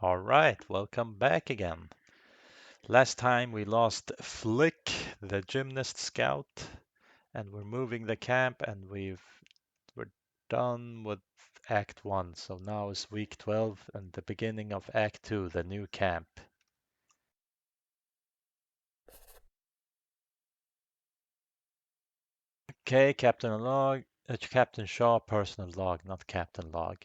All right, welcome back again. Last time we lost Flick, the gymnast scout, and we're moving the camp, and we're done with Act 1. So now is week 12 and the beginning of Act 2, the new camp. Okay, Captain Shaw, personal log, not Captain Log.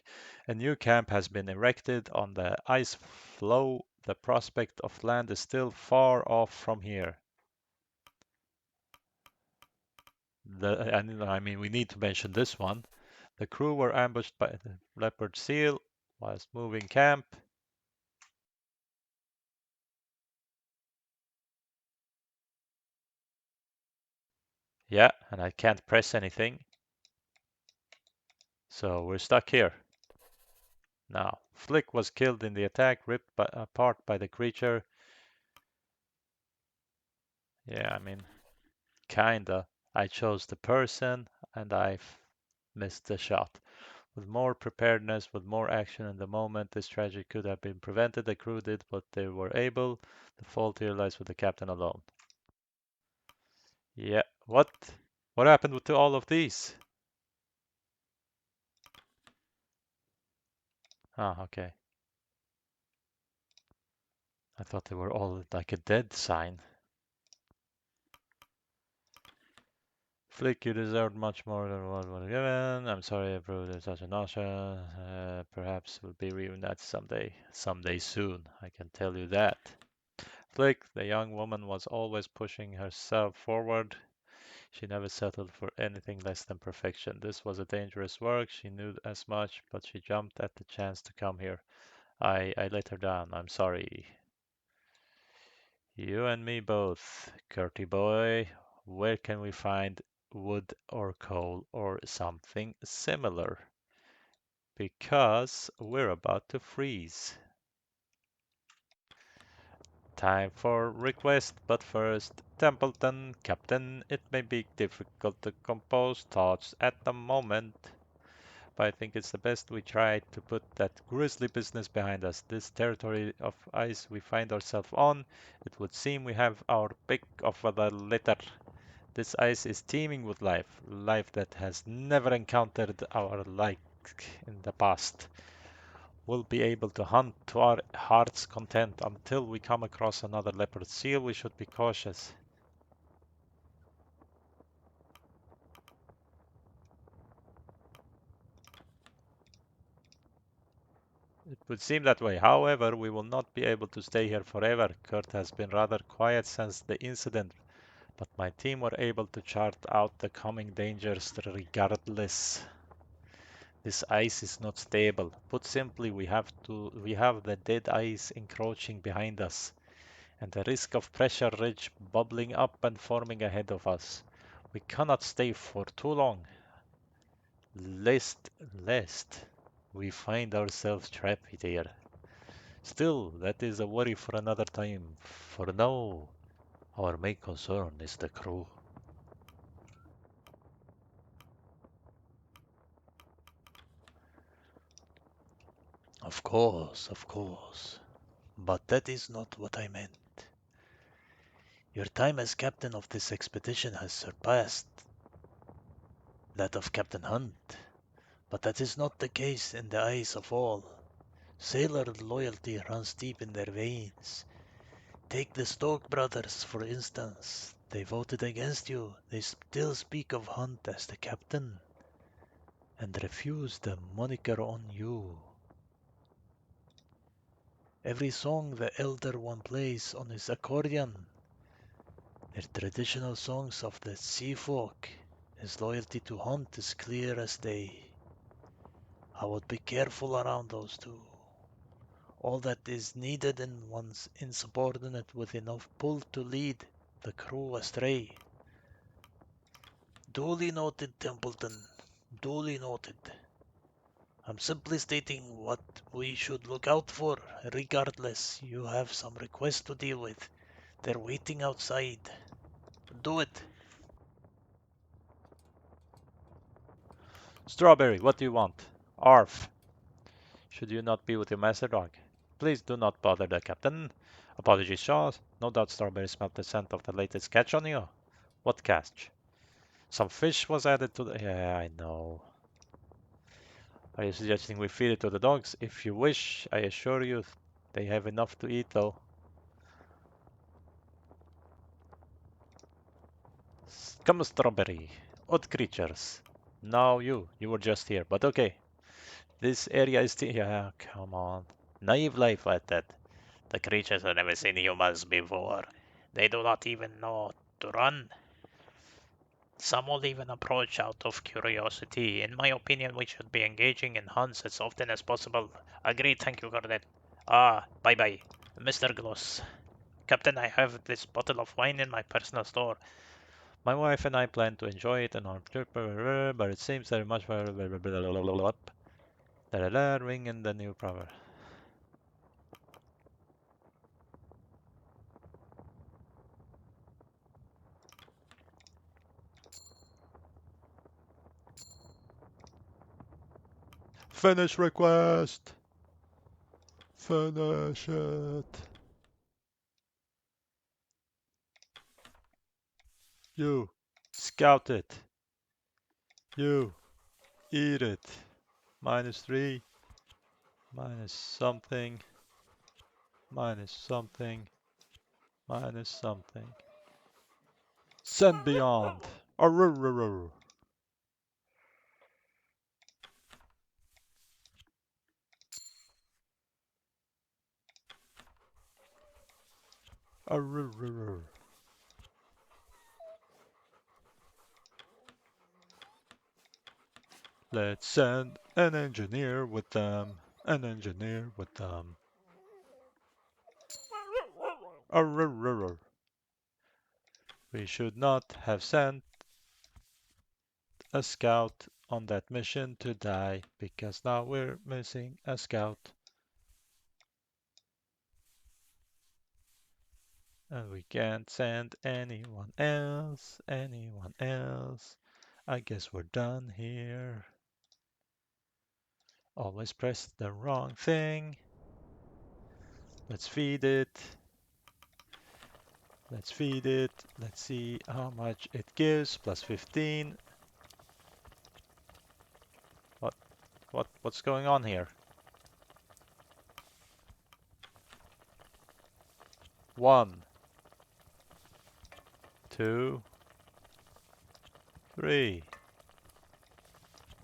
A new camp has been erected on the ice floe. The prospect of land is still far off from here. I mean, we need to mention this one. The crew were ambushed by the leopard seal whilst moving camp. Yeah, and I can't press anything. So we're stuck here. Now, Flick was killed in the attack, ripped apart by the creature. Yeah, I mean, kinda. I chose the person and I missed the shot. With more preparedness, with more action in the moment, this tragedy could have been prevented. The crew did what they were able. The fault here lies with the captain alone. Yeah, what? What happened to all of these? Ah, okay. I thought they were all like a dead sign. Flick, you deserved much more than what was given. I'm sorry I proved such a nausea. Perhaps we'll be reunited someday. Someday soon, I can tell you that. Flick, the young woman, was always pushing herself forward. She never settled for anything less than perfection. This was a dangerous work. She knew as much, but she jumped at the chance to come here. I let her down. I'm sorry. You and me both, Curty boy. Where can we find wood or coal or something similar? Because we're about to freeze. Time for request, but first, Templeton, Captain, it may be difficult to compose thoughts at the moment, but I think it's the best we try to put that grisly business behind us. This territory of ice we find ourselves on, it would seem we have our pick of the litter. This ice is teeming with life, life that has never encountered our like in the past. We'll be able to hunt to our heart's content until we come across another leopard seal. We should be cautious. It would seem that way. However, we will not be able to stay here forever. Kurt has been rather quiet since the incident, but my team were able to chart out the coming dangers regardless. This ice is not stable. Put simply, we have the dead ice encroaching behind us, and the risk of pressure ridge bubbling up and forming ahead of us. We cannot stay for too long, lest we find ourselves trapped here. Still, that is a worry for another time. For now, our main concern is the crew. Of course. But that is not what I meant. Your time as captain of this expedition has surpassed that of Captain Hunt, but that is not the case in the eyes of all. Sailor loyalty runs deep in their veins. Take the Stoke brothers, for instance. They voted against you. They still speak of Hunt as the captain and refuse the moniker on you. Every song the Elder One plays on his accordion, they're traditional songs of the sea folk. His loyalty to Hunt is clear as day. I would be careful around those two. All that is needed in one's insubordinate with enough pull to lead the crew astray. Duly noted, Templeton. Duly noted. I'm simply stating what we should look out for. Regardless, you have some requests to deal with. They're waiting outside. Do it. Strawberry, what do you want? Arf. Should you not be with your master dog? Please do not bother the captain. Apologies, Shaw. No doubt Strawberry smelled the scent of the latest catch on you. What catch? Some fish was added to the... Yeah, I know. Are you suggesting we feed it to the dogs? If you wish, I assure you they have enough to eat though. Come, Strawberry. Odd creatures. No, you were just here, but okay. This area is still... Yeah, come on. Naive life at that. The creatures have never seen humans before. They do not even know to run. Some will even approach out of curiosity. In my opinion, we should be engaging in hunts as often as possible. Agreed, thank you, Cornet. Ah, bye-bye. Mr. Gloss. Captain, I have this bottle of wine in my personal store. My wife and I plan to enjoy it on our trip, but it seems there much ring in the new proverb. Finish request. Finish it. You scout it. You eat it. -3. Minus something. Minus something. Minus something. Send beyond. Arrrrrrr. Arrrrrr. Let's send an engineer with them. An engineer with them. Arrrrrr. We should not have sent a scout on that mission to die because now we're missing a scout. And we can't send anyone else. Anyone else. I guess we're done here. Always press the wrong thing. Let's feed it. Let's feed it. Let's see how much it gives. +15. What's going on here? 1, 2, 3.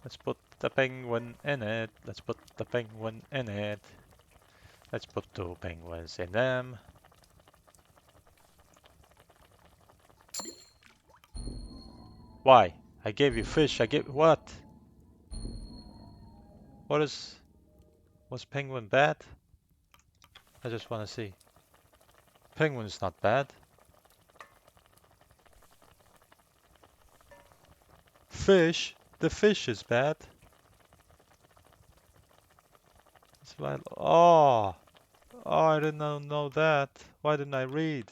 Let's put the penguin in it. Let's put the penguin in it. Let's put 2 penguins in them. Why? I gave you fish. I gave what? What is... Was penguin bad? I just want to see. Penguin's not bad. Fish? The fish is bad. Oh, I didn't know that. Why didn't I read?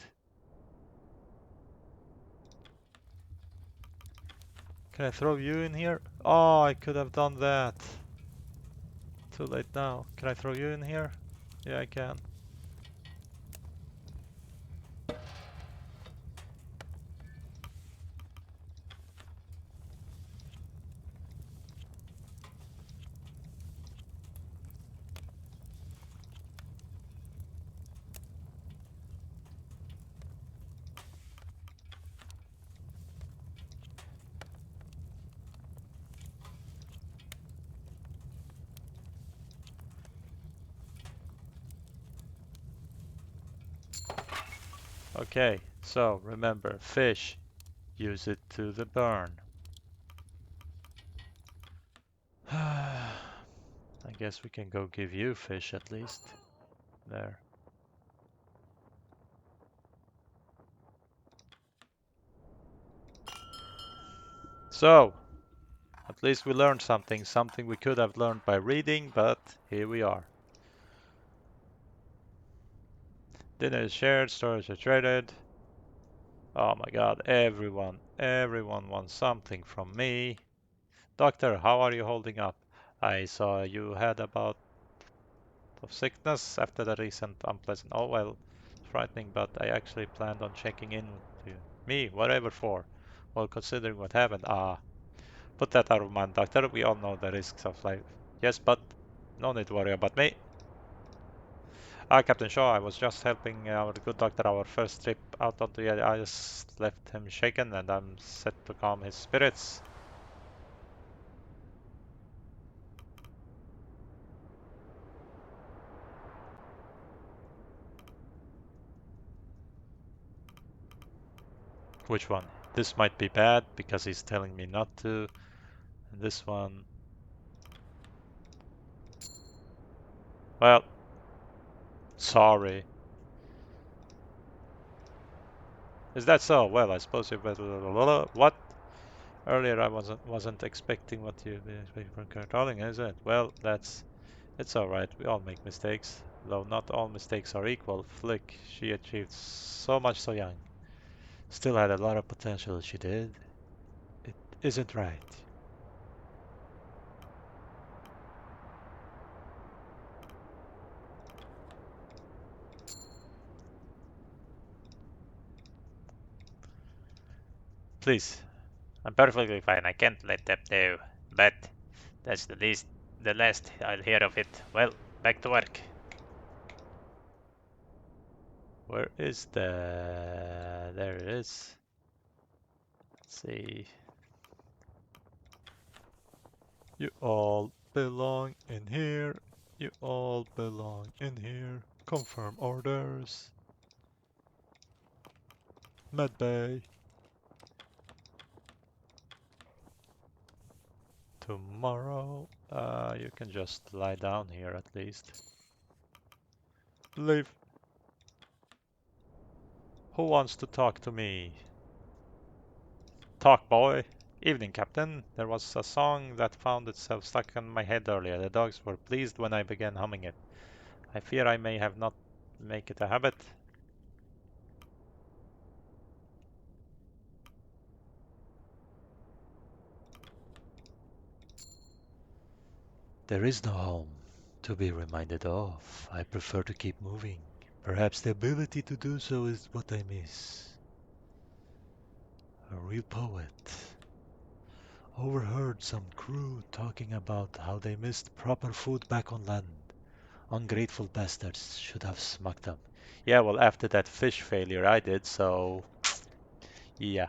Can I throw you in here? Oh, I could have done that. Too late now. Can I throw you in here? Yeah, I can. Okay, so remember, fish, use it to the burn. I guess we can go give you fish at least. There. So, at least we learned something we could have learned by reading, but here we are. Dinner is shared, stores are traded. Oh my god, everyone wants something from me. Doctor, how are you holding up? I saw you had about of sickness after the recent unpleasant. Oh well, frightening, but I actually planned on checking in with you. Me, whatever for. Well, considering what happened, put that out of mind, Doctor. We all know the risks of life. Yes, but no need to worry about me. Captain Shaw, I was just helping our good doctor our first trip out onto the ice. Left him shaken, and I'm set to calm his spirits. Which one? This might be bad because he's telling me not to. And this one, well, sorry. Is that so? Well, I suppose you better. What? Earlier I wasn't expecting what you expected from controlling, is it? Well, it's all right. We all make mistakes, though not all mistakes are equal. Flick, she achieved so much so young. Still had a lot of potential. She did. It isn't right. Please, I'm perfectly fine. I can't let them know. But that's the last I'll hear of it. Well, back to work. Where is the... There it is. Let's see. You all belong in here. You all belong in here. Confirm orders. Medbay. Tomorrow. You can just lie down here at least. Leave. Who wants to talk to me? Talk, boy. Evening, Captain. There was a song that found itself stuck in my head earlier. The dogs were pleased when I began humming it. I fear I may have not make it a habit. There is no home to be reminded of. I prefer to keep moving. Perhaps the ability to do so is what I miss. A real poet. Overheard some crew talking about how they missed proper food back on land. Ungrateful bastards should have smacked them. Yeah, well, after that fish failure I did, so yeah.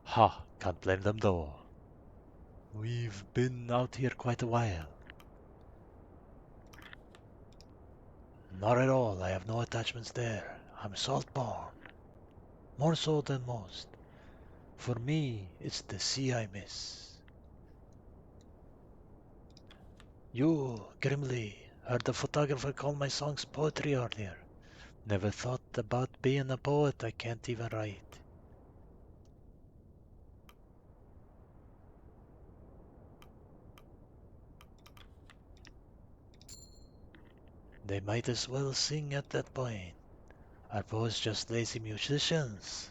Ha, can't blame them though. We've been out here quite a while. Not at all, I have no attachments there. I'm salt-born. More so than most. For me, it's the sea I miss. You, Grimly, heard the photographer call my songs poetry earlier. Never thought about being a poet, I can't even write. They might as well sing at that point. Are poets just lazy musicians?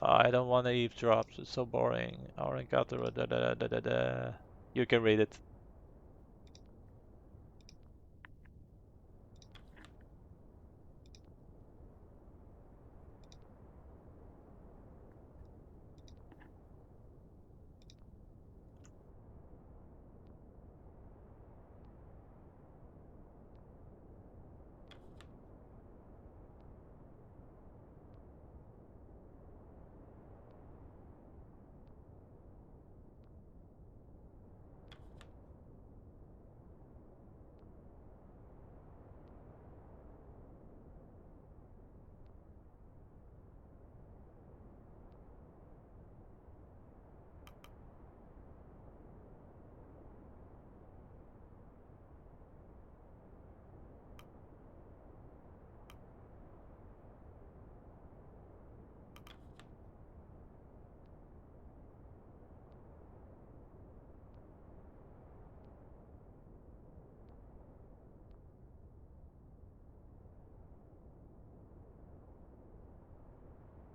I don't want to eavesdrop, it's so boring. Our encounter, da da da da da da. You can read it.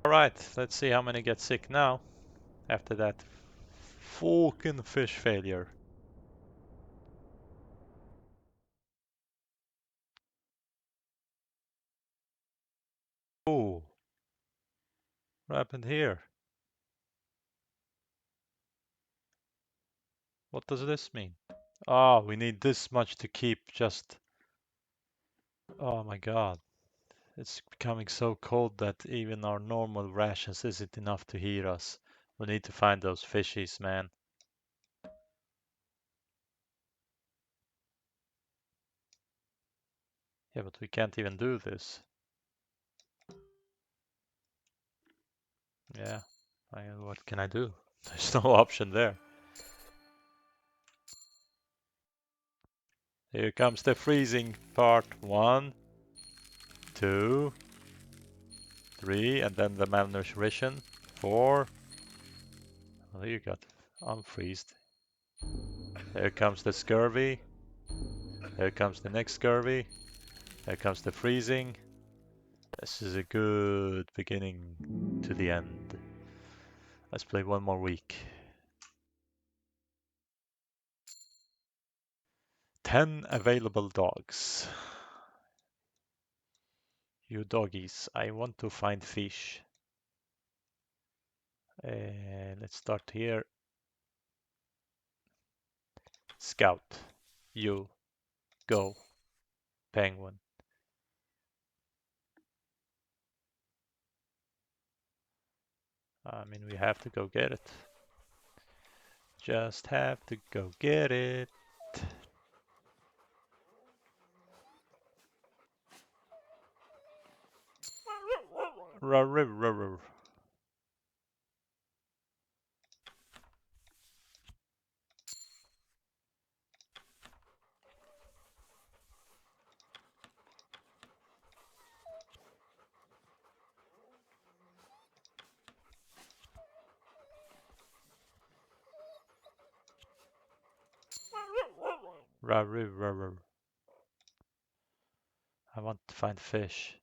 Alright, let's see how many get sick now after that fucking fish failure. What happened here? What does this mean? Oh, we need this much to keep just... Oh my god. It's becoming so cold that even our normal rations isn't enough to heat us. We need to find those fishies, man. Yeah, but we can't even do this. Yeah, what can I do? There's no option there. Here comes the freezing part. 1, 2, 3, and then the malnutrition. 4. Well, you got unfreezed. Here comes the scurvy. Here comes the next scurvy. Here comes the freezing. This is a good beginning to the end. Let's play one more week. 10 available dogs. You doggies, I want to find fish. Let's start here. Scout. You. Go. Penguin. I mean, we have to go get it. Just have to go get it. Ruh. I want to find fish.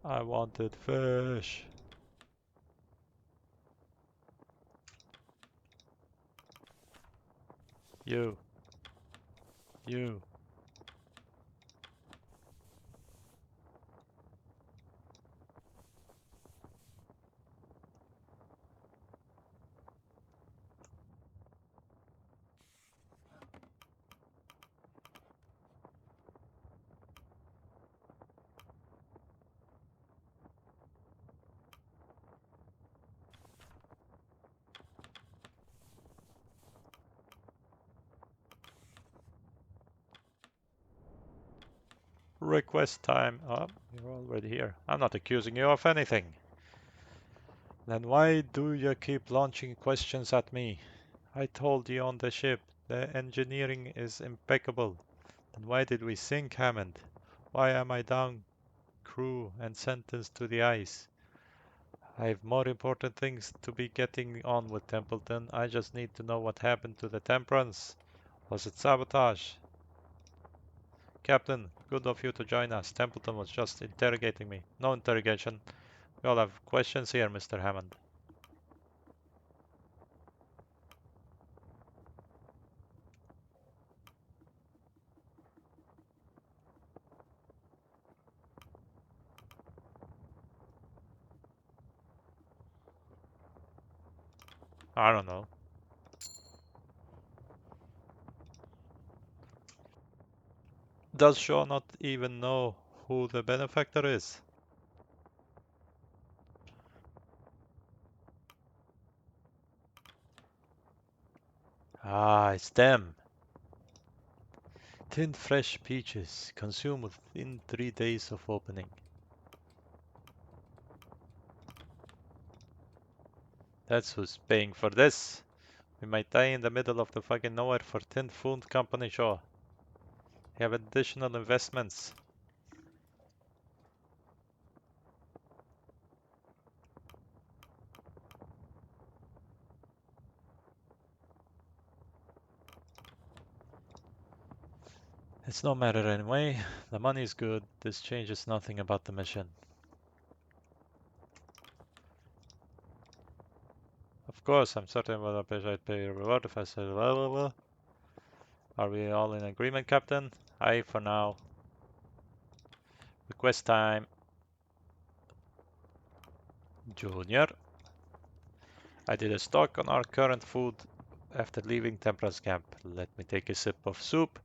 I wanted fish. You. You. Request time. Oh, you're already here. I'm not accusing you of anything. Then why do you keep launching questions at me? I told you on the ship, the engineering is impeccable. Then why did we sink, Hammond? Why am I down crew and sentenced to the ice? I have more important things to be getting on with, Templeton. I just need to know what happened to the Temperance. Was it sabotage? Captain, good of you to join us. Templeton was just interrogating me. No interrogation. We all have questions here, Mr. Hammond. I don't know. Does Shaw not even know who the benefactor is? Ah, it's them. Tinned fresh peaches, consumed within 3 days of opening. That's who's paying for this. We might die in the middle of the fucking nowhere for tinned food company, Shaw. You have additional investments. It's no matter anyway. The money is good. This changes nothing about the mission. Of course, I'm certain what I'd pay a reward if I said blah blah blah. Are we all in agreement, Captain? Aye for now. Request time. Junior, I did a stock on our current food after leaving Tempra's camp. Let me take a sip of soup.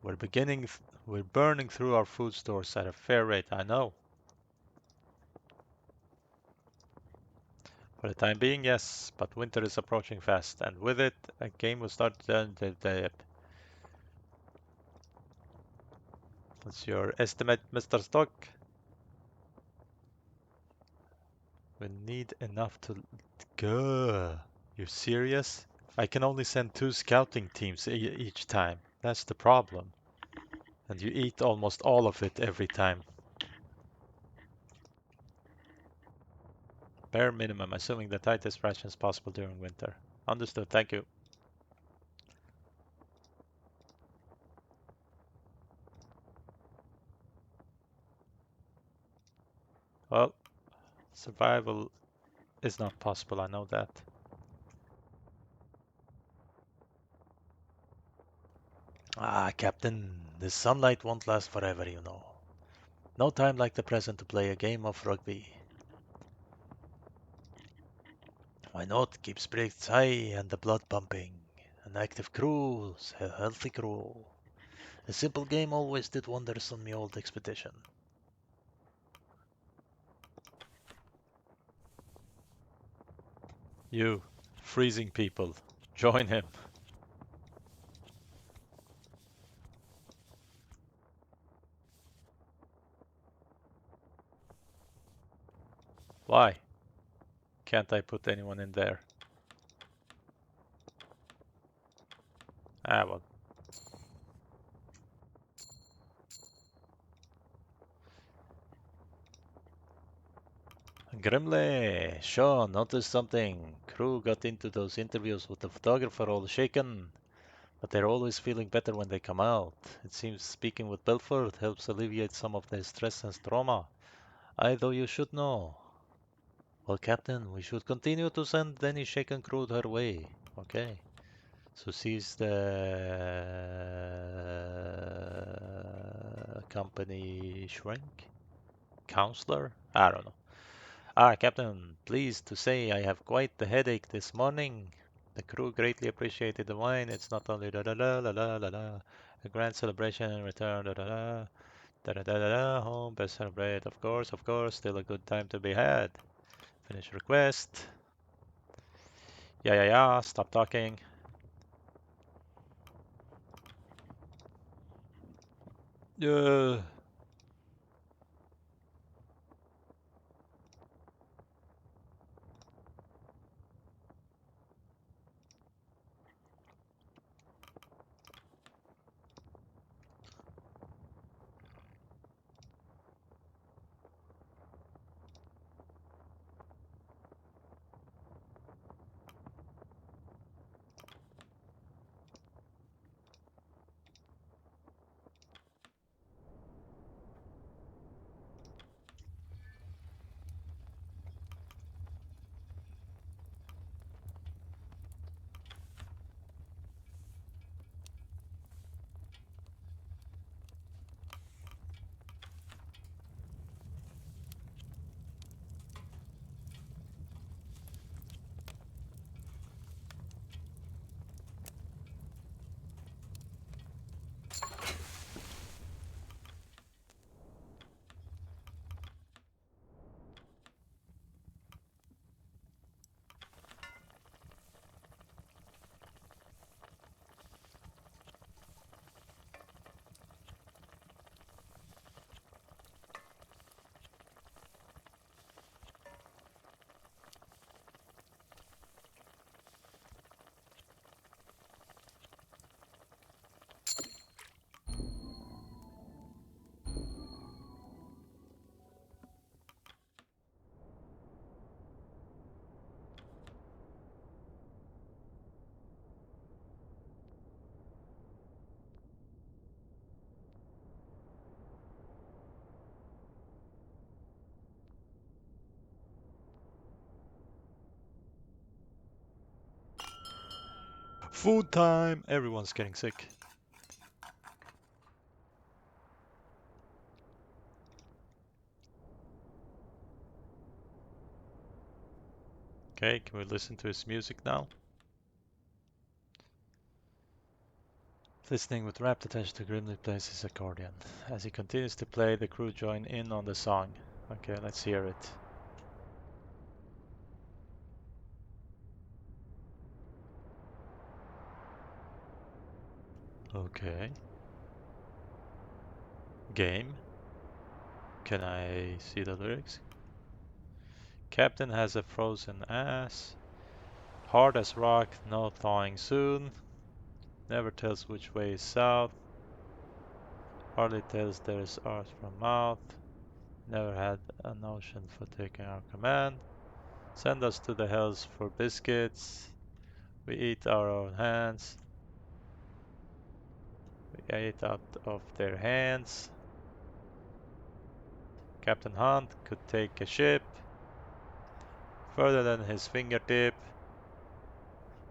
We're burning through our food stores at a fair rate, I know. For the time being, yes, but winter is approaching fast, and with it, a game will start. What's your estimate, Mr. Stock? We need enough to. Gah. You serious? I can only send 2 scouting teams each time. That's the problem. And you eat almost all of it every time. Bare minimum, assuming the tightest rations possible during winter. Understood, thank you. Well, survival is not possible, I know that. Ah, Captain, the sunlight won't last forever, you know. No time like the present to play a game of rugby. Why not? Keep spirits high and the blood pumping. An active crew, a healthy crew. A simple game always did wonders on my old expedition. You, freezing people, join him. Why? Can't I put anyone in there? Ah, well. Grimley, Sean, noticed something. Crew got into those interviews with the photographer all shaken, but they're always feeling better when they come out. It seems speaking with Belford helps alleviate some of their stress and trauma. I though you should know. Well, Captain, we should continue to send any shaken crew her way. Okay. So she's the company shrink? Counselor? I don't know. Ah, Captain, pleased to say I have quite the headache this morning. The crew greatly appreciated the wine. It's not only da da da la la la la, a grand celebration and return da da da da da da da home, best celebrate, of course, still a good time to be had. Finish request. Yeah, stop talking. Yeah. Food time! Everyone's getting sick. Okay, can we listen to his music now? Listening with rapt attention to Grimly plays his accordion. As he continues to play, the crew join in on the song. Okay, let's hear it. Okay. Game. Can I see the lyrics? Captain has a frozen ass. Hard as rock, no thawing soon. Never tells which way is south. Hardly tells there's earth from mouth. Never had a notion for taking our command. Send us to the hells for biscuits. We eat our own hands. We ate out of their hands. Captain Hunt could take a ship further than his fingertip.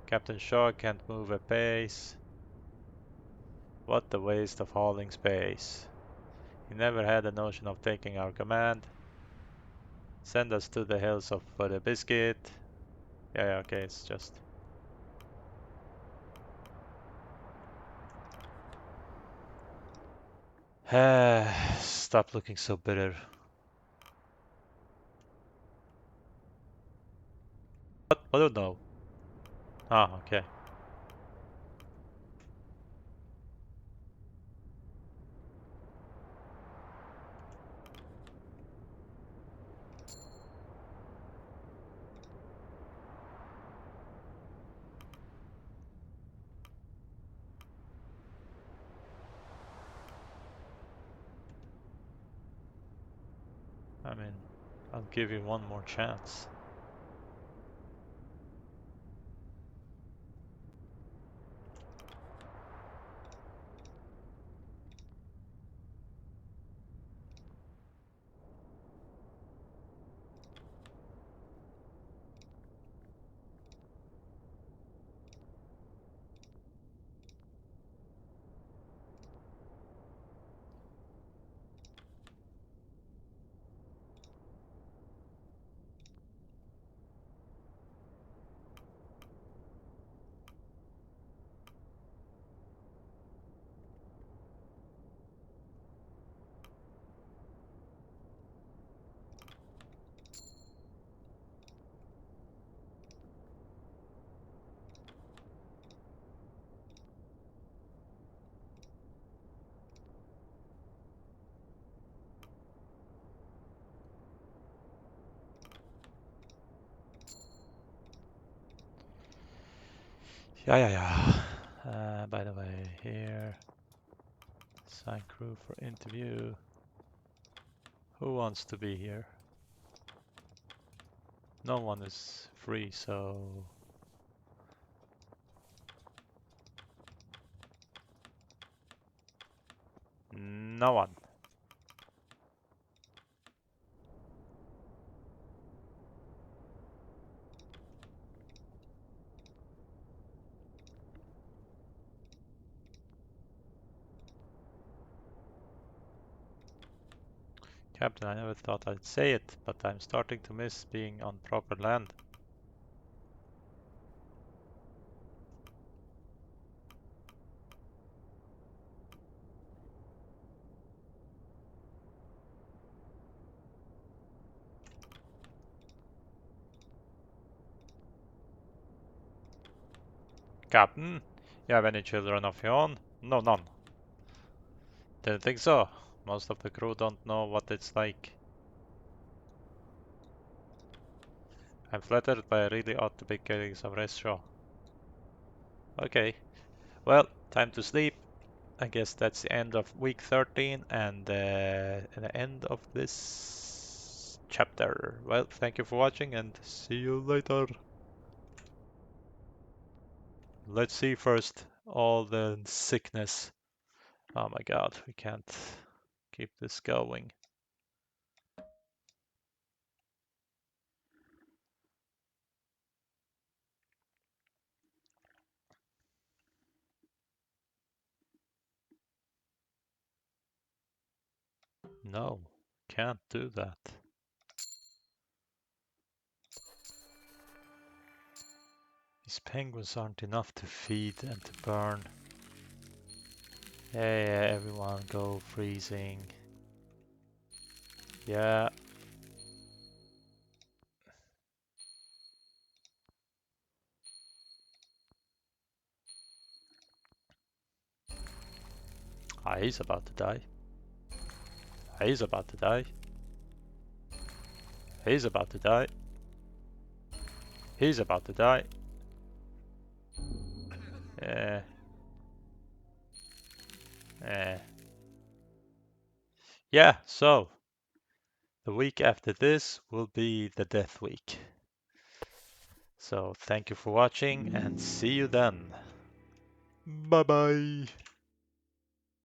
Captain Shaw can't move a pace. What a waste of hauling space. He never had a notion of taking our command. Send us to the hills of for the biscuit. Yeah, okay, it's just. Stop looking so bitter. What? I don't know. Ah, okay. I mean, I'll give you one more chance. Yeah. By the way, here. Sign crew for interview. Who wants to be here? No one is free, so. No one. Captain, I never thought I'd say it, but I'm starting to miss being on proper land. Captain, you have any children of your own? No, none. Didn't think so. Most of the crew don't know what it's like. I'm flattered, but I really ought to be getting some rest, Shaw. Okay, well, time to sleep. I guess that's the end of week 13 and the end of this chapter. Well, thank you for watching and see you later. Let's see first all the sickness. Oh my god, we can't keep this going. No, can't do that. These penguins aren't enough to feed and to burn. Hey, everyone, go freezing. Yeah. Ah, he's about to die. He's about to die. He's about to die. He's about to die. Eh. Eh. Yeah, so the week after this will be the death week. So thank you for watching and see you then. Bye bye.